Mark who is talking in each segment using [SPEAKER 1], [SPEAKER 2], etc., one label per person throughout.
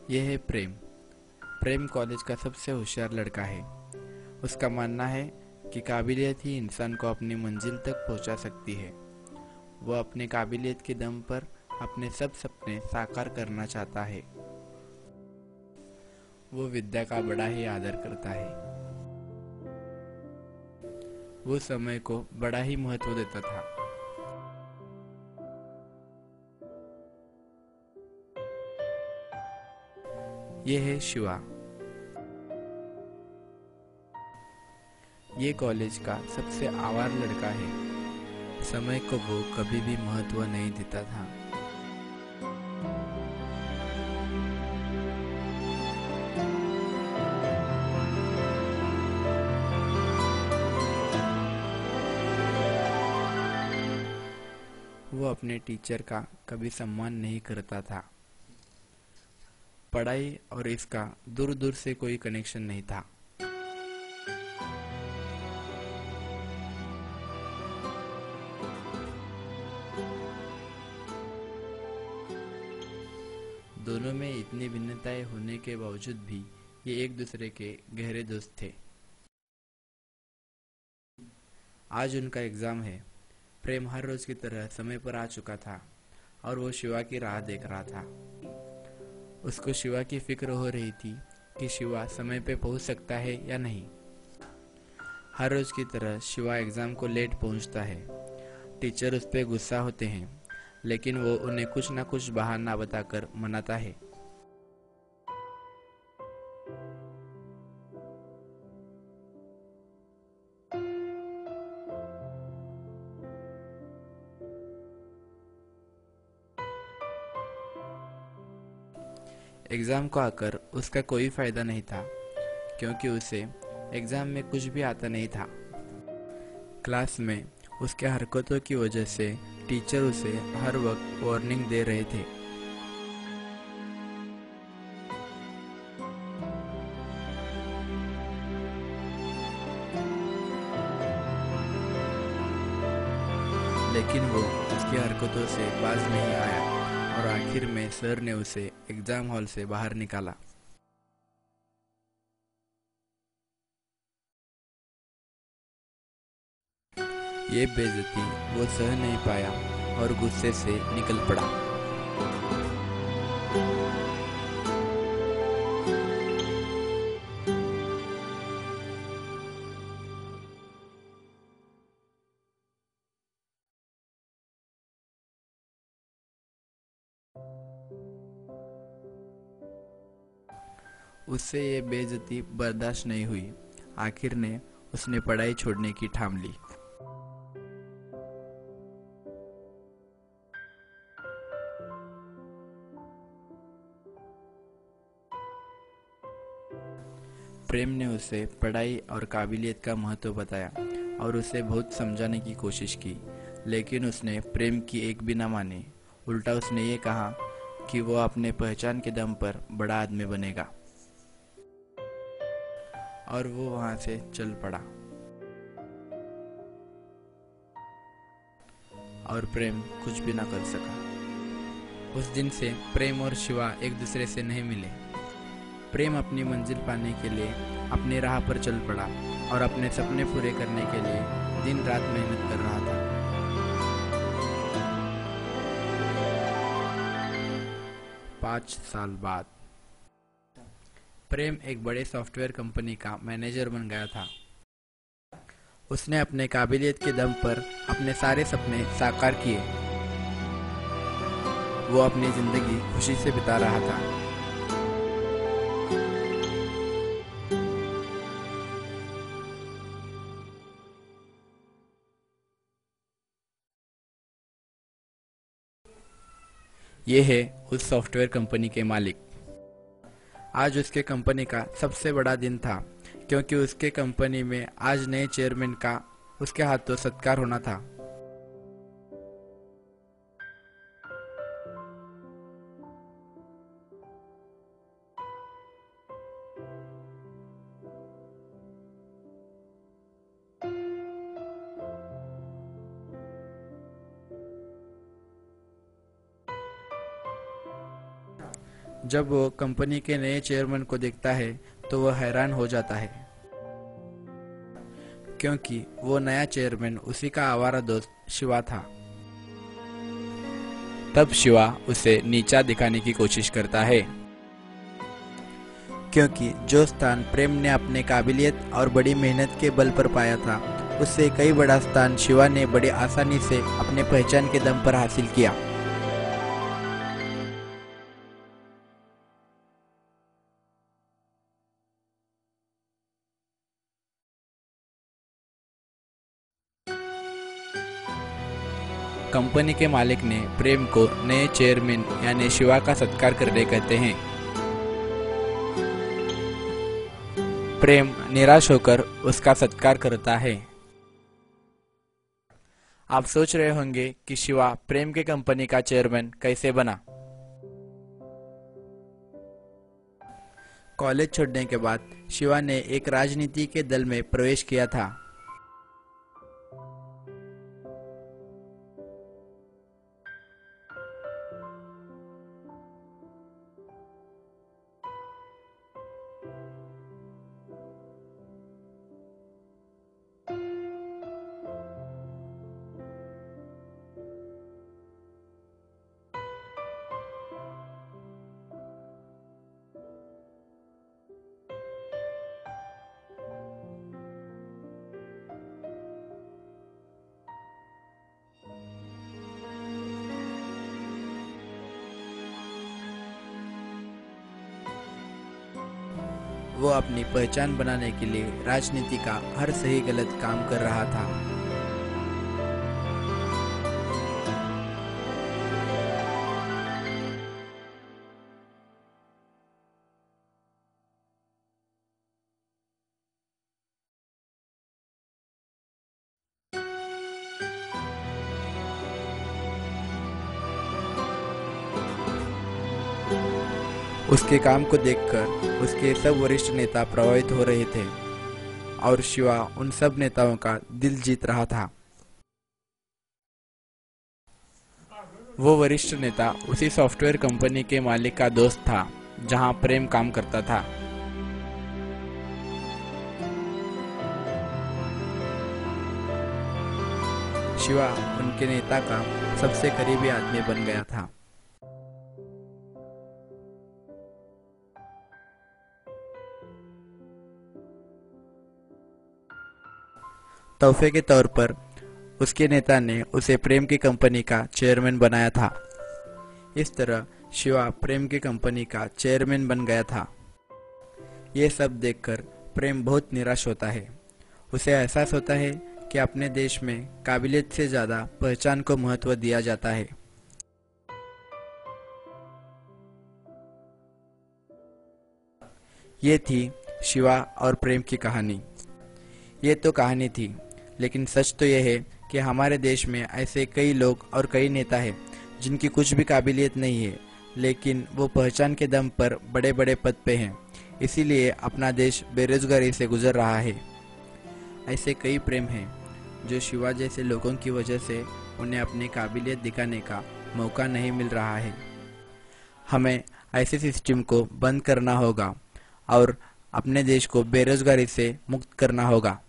[SPEAKER 1] यह है प्रेम। प्रेम कॉलेज का सबसे होशियार लड़का है। उसका मानना है कि काबिलियत ही इंसान को अपनी मंजिल तक पहुंचा सकती है। वह अपने काबिलियत के दम पर अपने सब सपने साकार करना चाहता है। वो विद्या का बड़ा ही आदर करता है। वो समय को बड़ा ही महत्व देता था। ये है शिवा। ये कॉलेज का सबसे आवार लड़का है। समय को वो कभी भी महत्व नहीं देता था। वो अपने टीचर का कभी सम्मान नहीं करता था। पढ़ाई और इसका दूर दूर से कोई कनेक्शन नहीं था। दोनों में इतनी भिन्नताएं होने के बावजूद भी ये एक दूसरे के गहरे दोस्त थे। आज उनका एग्जाम है। प्रेम हर रोज की तरह समय पर आ चुका था और वो शिवा की राह देख रहा था। उसको शिवा की फिक्र हो रही थी कि शिवा समय पे पहुंच सकता है या नहीं। हर रोज की तरह शिवा एग्जाम को लेट पहुंचता है। टीचर उस पर गुस्सा होते हैं, लेकिन वो उन्हें कुछ ना कुछ बहाना बताकर मनाता है। एग्जाम को आकर उसका कोई फायदा नहीं था, क्योंकि उसे एग्जाम में कुछ भी आता नहीं था। क्लास में उसके हरकतों की वजह से टीचर उसे हर वक्त वार्निंग दे रहे थे। लेकिन वो उसकी हरकतों से बाज नहीं आया और आखिर में सर ने उसे एग्जाम हॉल से बाहर निकाला। ये बेइज्जती वो सह नहीं पाया और गुस्से से निकल पड़ा। उससे ये बेइज्जती बर्दाश्त नहीं हुई। आखिर ने उसने पढ़ाई छोड़ने की ठान ली। प्रेम ने उसे पढ़ाई और काबिलियत का महत्व बताया और उसे बहुत समझाने की कोशिश की, लेकिन उसने प्रेम की एक भी ना मानी। उल्टा उसने ये कहा कि वो अपने पहचान के दम पर बड़ा आदमी बनेगा, और वो वहां से चल पड़ा। और प्रेम कुछ भी ना कर सका। उस दिन से प्रेम और शिवा एक दूसरे से नहीं मिले। प्रेम अपनी मंजिल पाने के लिए अपनी राह पर चल पड़ा और अपने सपने पूरे करने के लिए दिन रात मेहनत कर रहा था। 5 साल बाद प्रेम एक बड़े सॉफ्टवेयर कंपनी का मैनेजर बन गया था। उसने अपने काबिलियत के दम पर अपने सारे सपने साकार किए। वो अपनी जिंदगी खुशी से बिता रहा था। ये है उस सॉफ्टवेयर कंपनी के मालिक। आज उसके कंपनी का सबसे बड़ा दिन था, क्योंकि उसके कंपनी में आज नए चेयरमैन का उसके हाथों सत्कार होना था। जब वो कंपनी के नए चेयरमैन को देखता है तो वह हैरान हो जाता है, क्योंकि वो नया चेयरमैन उसी का आवारा दोस्त शिवा था। तब शिवा उसे नीचा दिखाने की कोशिश करता है, क्योंकि जो स्थान प्रेम ने अपने काबिलियत और बड़ी मेहनत के बल पर पाया था, उससे कई बड़ा स्थान शिवा ने बड़ी आसानी से अपने पहचान के दम पर हासिल किया। कंपनी के मालिक ने प्रेम को नए चेयरमैन यानी शिवा का सत्कार करने कहते हैं। प्रेम निराश होकर उसका सत्कार करता है। आप सोच रहे होंगे कि शिवा प्रेम के कंपनी का चेयरमैन कैसे बना। कॉलेज छोड़ने के बाद शिवा ने एक राजनीति के दल में प्रवेश किया था। वो अपनी पहचान बनाने के लिए राजनीति का हर सही गलत काम कर रहा था। उसके काम को देखकर उसके सब वरिष्ठ नेता प्रभावित हो रहे थे और शिवा उन सब नेताओं का दिल जीत रहा था। वो वरिष्ठ नेता उसी सॉफ्टवेयर कंपनी के मालिक का दोस्त था जहां प्रेम काम करता था। शिवा उनके नेता का सबसे करीबी आदमी बन गया था। तोहफे के तौर पर उसके नेता ने उसे प्रेम की कंपनी का चेयरमैन बनाया था। इस तरह शिवा प्रेम की कंपनी का चेयरमैन बन गया था। ये सब देखकर प्रेम बहुत निराश होता है। उसे एहसास होता है कि अपने देश में काबिलियत से ज़्यादा पहचान को महत्व दिया जाता है। ये थी शिवा और प्रेम की कहानी। ये तो कहानी थी, लेकिन सच तो यह है कि हमारे देश में ऐसे कई लोग और कई नेता हैं जिनकी कुछ भी काबिलियत नहीं है, लेकिन वो पहचान के दम पर बड़े बड़े पद पे हैं। इसीलिए अपना देश बेरोजगारी से गुजर रहा है। ऐसे कई प्रेम हैं जो शिवा जैसे लोगों की वजह से उन्हें अपनी काबिलियत दिखाने का मौका नहीं मिल रहा है। हमें ऐसे सिस्टम को बंद करना होगा और अपने देश को बेरोजगारी से मुक्त करना होगा।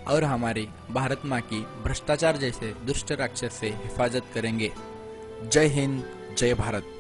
[SPEAKER 1] और हमारी भारत माँ की भ्रष्टाचार जैसे दुष्ट राक्षस से हिफाजत करेंगे। जय हिंद, जय भारत।